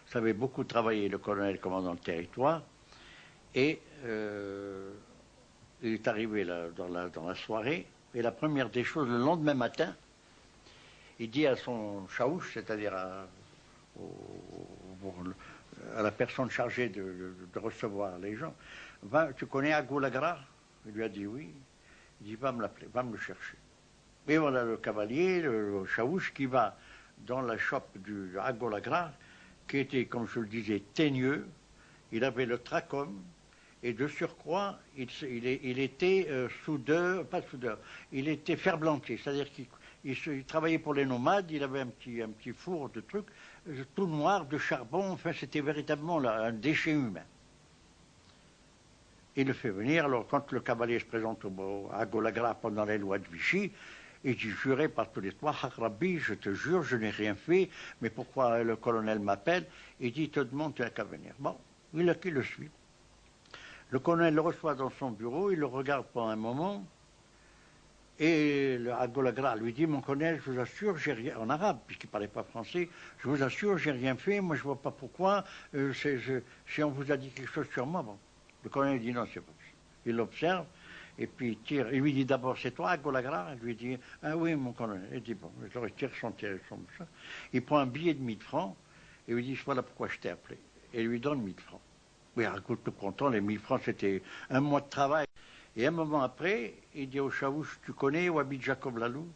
ça avait beaucoup travaillé le colonel commandant le territoire, et il est arrivé dans la soirée, et la première des choses, le lendemain matin, il dit à son chaouche, c'est-à-dire à la personne chargée de recevoir les gens, tu connais Agou Lagra? Il lui a dit oui. Il dit, va me l'appeler, va me le chercher. Et voilà le cavalier, le chaouche, qui va dans la chope du Agou Lagra, qui était, comme je le disais, teigneux. Il avait le trachome, et de surcroît, il était pas soudeur, il était ferblantier, c'est-à-dire qu'il travaillait pour les nomades, il avait un petit four de trucs, tout noir, de charbon, enfin c'était véritablement un déchet humain. Il le fait venir, alors quand le cavalier se présente à Agou Lagra pendant les lois de Vichy, il dit, juré par tous les trois, Rabbi, je te jure, je n'ai rien fait, mais pourquoi le colonel m'appelle? Il dit, il te demande, tu n'as qu'à venir. Bon, il le suit. Le colonel le reçoit dans son bureau, il le regarde pendant un moment, Et le Agolagra lui dit, mon colonel, je vous assure, j'ai rien, en arabe, puisqu'il ne parlait pas français, je vous assure, j'ai rien fait, moi je ne vois pas pourquoi, si on vous a dit quelque chose sur moi, bon. Le colonel dit non, c'est pas possible. Il l'observe, et puis il tire, il lui dit d'abord, c'est toi, Agolagra? Il lui dit, ah oui, mon colonel. Il dit, bon, il retire son ça. Il prend un billet de 1000 francs, et lui dit, voilà pourquoi je t'ai appelé. Et il lui donne 1000 francs. Oui, écoute, tout content, les 1000 francs, c'était un mois de travail. Et un moment après, il dit au Chavouche, tu connais où habite Jacob Lalou?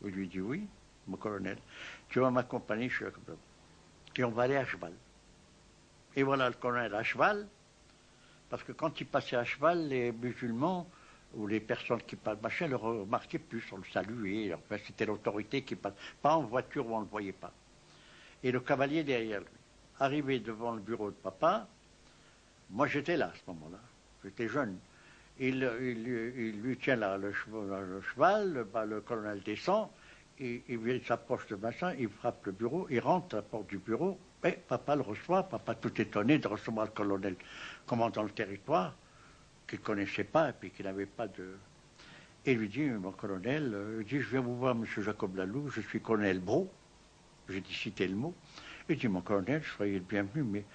Il lui dit oui, mon colonel. Tu vas m'accompagner chez Jacob Lalou. Et on va aller à cheval. Et voilà le colonel à cheval, parce que quand il passait à cheval, les musulmans ou les personnes qui passent machin le remarquaient plus, on le saluait. Enfin, c'était l'autorité qui passe. Pas en voiture où on ne le voyait pas. Et le cavalier derrière lui. Arrivé devant le bureau de papa, moi j'étais là à ce moment-là. J'étais jeune. Il lui tient le cheval, le colonel descend, il s'approche de machin, il frappe le bureau, il rentre à la porte du bureau, et papa le reçoit, papa tout étonné de recevoir le colonel commandant le territoire, qu'il ne connaissait pas, et puis qu'il n'avait pas de... Et il lui dit, mon colonel, il dit, je viens vous voir, monsieur Jacob Lalou, je suis colonel Brault, j'ai dit citer le mot, il dit, mon colonel, soyez le bienvenu, mais...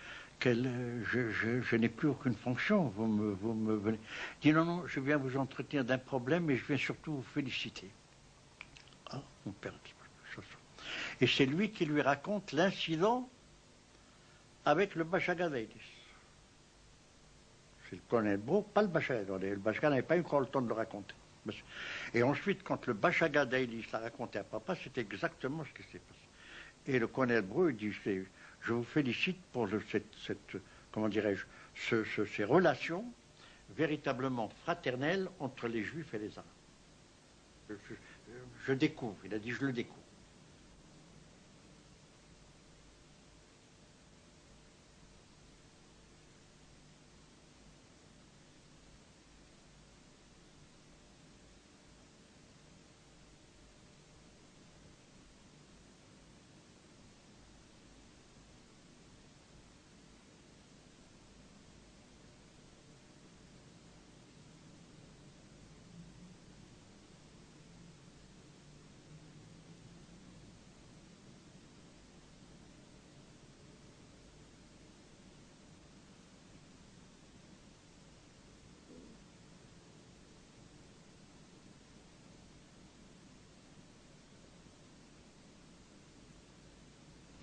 je n'ai plus aucune fonction, vous me venez. Il dit non, non, je viens vous entretenir d'un problème et je viens surtout vous féliciter. Ah, mon père dit et c'est lui qui lui raconte l'incident avec le Bachagadelis. C'est le colonel Brault, pas le Bachagadelis. Le Bachagadelis n'avait pas eu encore le temps de le raconter. Et ensuite, quand le Bachagadelis l'a raconté à papa, c'est exactement ce qui s'est passé. Et le colonel Brault dit, je vous félicite pour comment dirais-je, ces relations véritablement fraternelles entre les Juifs et les Arabes. Je découvre, il a dit, je le découvre.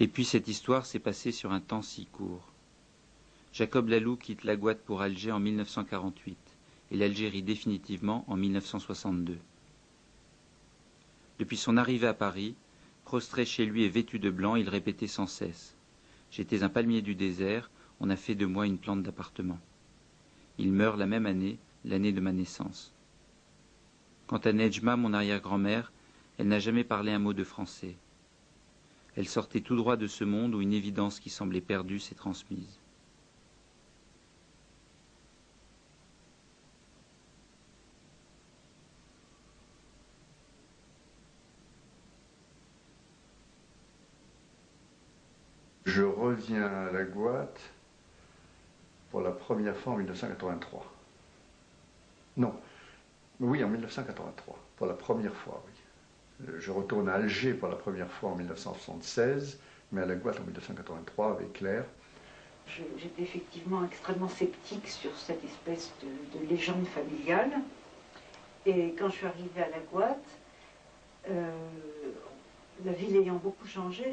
Et puis cette histoire s'est passée sur un temps si court. Jacob Lalou quitte la Guadeloupe pour Alger en 1948 et l'Algérie définitivement en 1962. Depuis son arrivée à Paris, prostré chez lui et vêtu de blanc, il répétait sans cesse « J'étais un palmier du désert, on a fait de moi une plante d'appartement. » Il meurt la même année, l'année de ma naissance. Quant à Nejma, mon arrière-grand-mère, elle n'a jamais parlé un mot de français. Elle sortait tout droit de ce monde où une évidence qui semblait perdue s'est transmise. Je reviens à la Guadeloupe pour la première fois en 1983. Non, oui, en 1983, pour la première fois, oui. Je retourne à Alger pour la première fois en 1976, mais à la Guadeloupe en 1983 avec Claire. J'étais effectivement extrêmement sceptique sur cette espèce de légende familiale. Et quand je suis arrivée à la Guadeloupe, la ville ayant beaucoup changé,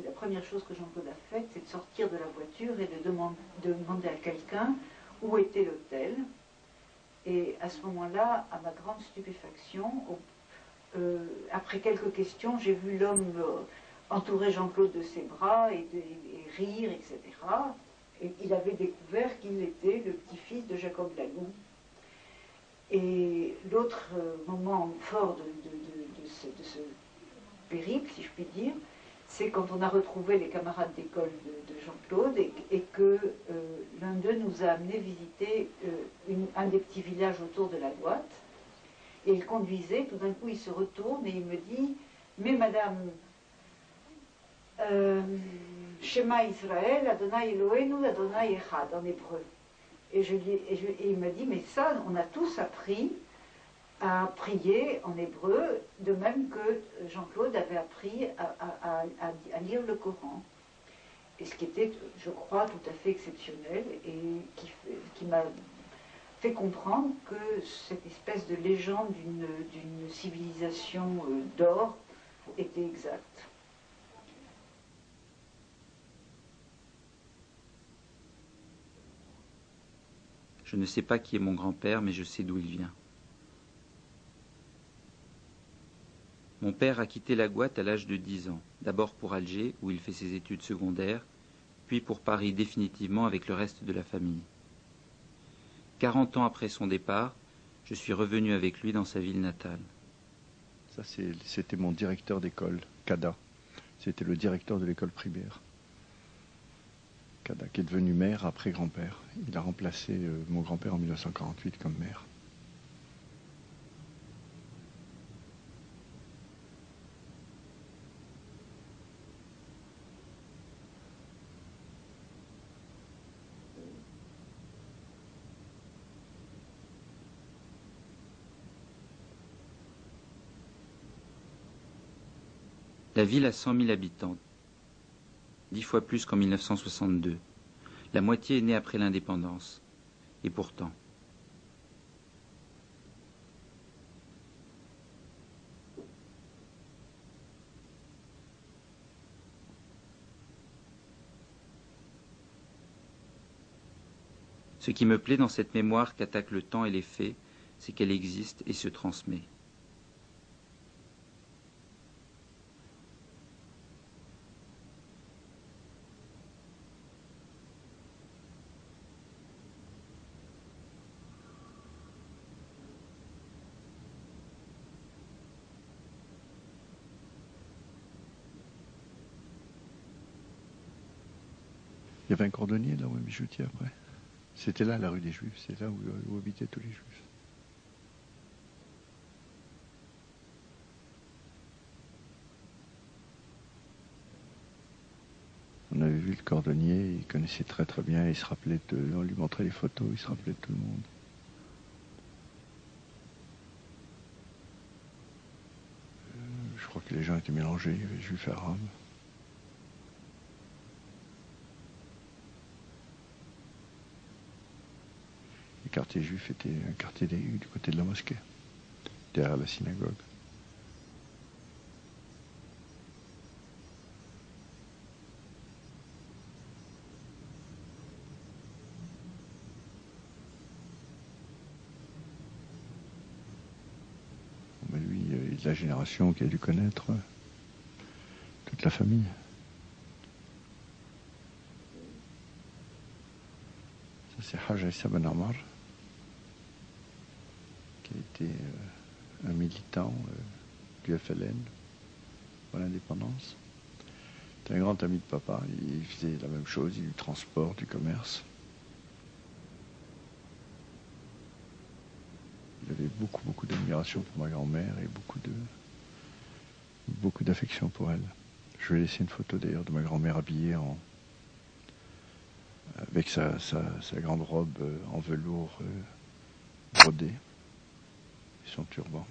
la première chose que Jean-Claude a faite, c'est de sortir de la voiture et de demander à quelqu'un où était l'hôtel. Et à ce moment-là, à ma grande stupéfaction, après quelques questions, j'ai vu l'homme entourer Jean-Claude de ses bras et rire, etc. Et il avait découvert qu'il était le petit-fils de Jacob Lalou. Et l'autre moment fort de ce périple, si je puis dire, c'est quand on a retrouvé les camarades d'école de Jean-Claude et que l'un d'eux nous a amené visiter un des petits villages autour de la Guadeloupe. Et il conduisait, tout d'un coup il se retourne et il me dit « Mais madame, Shema Israël, Adonai Elohenu, Adonai Echad » en hébreu. Et il m'a dit « Mais ça, on a tous appris à prier en hébreu, de même que Jean-Claude avait appris à lire le Coran. Et ce qui était, je crois, tout à fait exceptionnel et qui m'a fait comprendre que cette espèce de légende d'une civilisation d'or était exacte. Je ne sais pas qui est mon grand-père, mais je sais d'où il vient. Mon père a quitté la Gouatte à l'âge de 10 ans, d'abord pour Alger, où il fait ses études secondaires, puis pour Paris définitivement avec le reste de la famille. 40 ans après son départ, je suis revenu avec lui dans sa ville natale. Ça, c'était mon directeur d'école, Kada. C'était le directeur de l'école primaire. Kada, qui est devenu maire après grand-père. Il a remplacé mon grand-père en 1948 comme maire. La ville a 100 000 habitants, 10 fois plus qu'en 1962. La moitié est née après l'indépendance. Et pourtant. Ce qui me plaît dans cette mémoire qu'attaquent le temps et les faits, c'est qu'elle existe et se transmet. Il y avait un cordonnier là où un bijoutier après. C'était là la rue des Juifs, c'est là où habitaient tous les Juifs. On avait vu le cordonnier, il connaissait très très bien, il se rappelait on lui montrait les photos, il se rappelait de tout le monde. Je crois que les gens étaient mélangés, il y avait Juifs et Arabes. Le quartier juif était un quartier du côté de la mosquée, derrière la synagogue. Mais lui, il est de la génération qui a dû connaître toute la famille. Ça, c'est Haj Issa Ben Ammar, qui a été un militant du FLN pour l'indépendance. C'était un grand ami de papa, il faisait la même chose, du transport, du commerce. Il avait beaucoup d'admiration pour ma grand-mère et beaucoup d'affection pour elle. Je vais laisser une photo d'ailleurs de ma grand-mère habillée avec sa grande robe en velours brodé et son turban.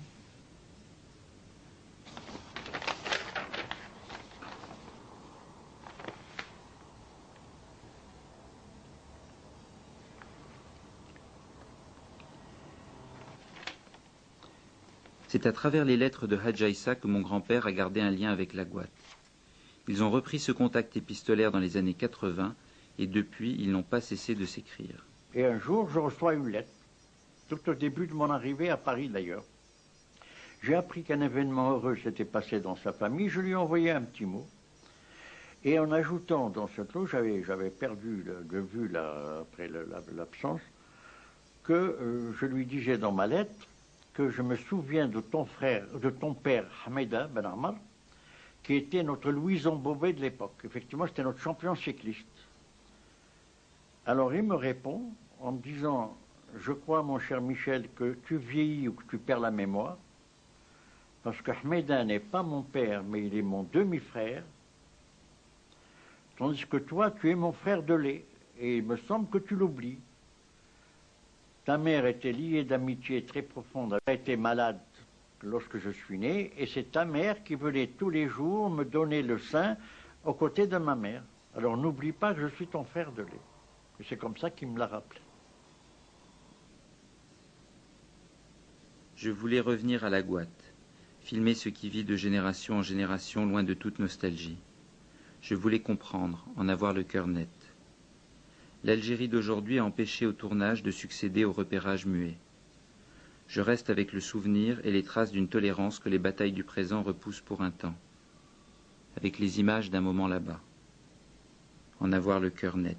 C'est à travers les lettres de Hadja Issa que mon grand-père a gardé un lien avec la Gouatte. Ils ont repris ce contact épistolaire dans les années 80 et depuis, ils n'ont pas cessé de s'écrire. Et un jour, je reçois une lettre, tout au début de mon arrivée à Paris d'ailleurs. J'ai appris qu'un événement heureux s'était passé dans sa famille, je lui ai envoyé un petit mot. Et en ajoutant dans cette lettre, j'avais perdu de vue après l'absence, que je lui disais dans ma lettre que je me souviens de ton père Hameda Ben Ammar, qui était notre Louison Bobet de l'époque. Effectivement, c'était notre champion cycliste. Alors il me répond en me disant, je crois mon cher Michel que tu vieillis ou que tu perds la mémoire, parce que Hameda n'est pas mon père, mais il est mon demi-frère, tandis que toi, tu es mon frère de lait, et il me semble que tu l'oublies. Ta mère était liée d'amitié très profonde. Elle a été malade lorsque je suis né, et c'est ta mère qui venait tous les jours me donner le sein aux côtés de ma mère. Alors n'oublie pas que je suis ton frère de lait. Et c'est comme ça qu'il me l'a rappelé. Je voulais revenir à la Gouatte, filmer ce qui vit de génération en génération loin de toute nostalgie. Je voulais comprendre, en avoir le cœur net. L'Algérie d'aujourd'hui a empêché au tournage de succéder au repérage muet. Je reste avec le souvenir et les traces d'une tolérance que les batailles du présent repoussent pour un temps, avec les images d'un moment là-bas. En avoir le cœur net.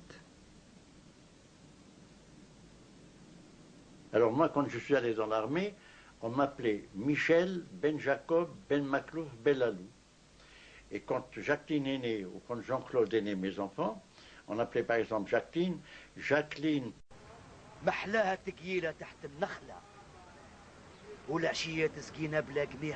Alors moi, quand je suis allé dans l'armée, on m'appelait Michel Ben Jacob Ben Maklouf Belalou. Et quand Jacqueline est née, ou quand Jean-Claude est né, mes enfants, on appelait par exemple Jacqueline. محلاها تقيلة تحت النخلة والعشية تسقينا بلا قميح